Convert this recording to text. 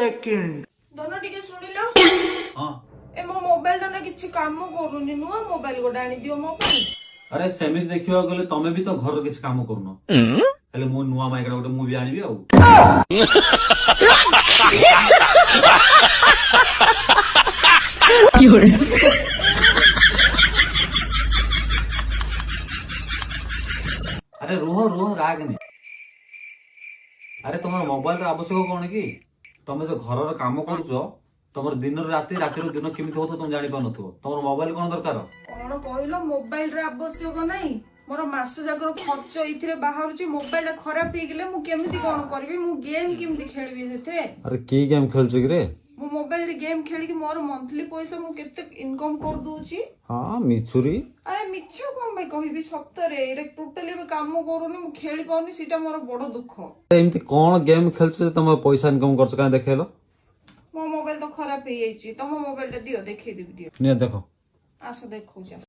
second दोनों टिके सुनिलो हाँ ए मो मोबाइल टा ना किछि काम करूनी नुआ मोबाइल गोटा आनी दियो मो ପାଇଁ अरे सेमिति देखिବାକୁ गले तमे भी तो घर किसी काम करूनो हेले मु नुआ माइकड़ा गोटे मु भी आनिबी आउ अरे रुह रुह रागनी अरे तुम मोबाइल आवश्यक कौन कि तुम जो घर काम करुच तुम दिन राति राति दिन केमी हो तुम जानी पार तुम मोबाइल कौन दरकार कौन कहलो मोबाइल रे आवश्यक नहीं मोर मास जाकर खर्च इथिरे बाहरुची मोबाइल टा खराब हो गेले मु केमिति कोन करबी मु गेम केमिति खेलबी सेथरे अरे की गेम खेलछ कि रे मु मोबाइल रे गेम खेली कि मोर मंथली पैसा मु केते इनकम कर दूची हाँ मिछुरी अरे मिछ कोन भाई कहबी सप्तरे रे टोटली बे काम करूनी मु खेली पाउनी सीटा मोर बड़ दुख एमती कौन गेम खेलछ तुम पैसा इनकम करछ का देखेलो मो मोबाइल तो खराब हो जाइची तम मोबाइल टा दियो देखै देबी दियो ने देखो आसो देखौ जा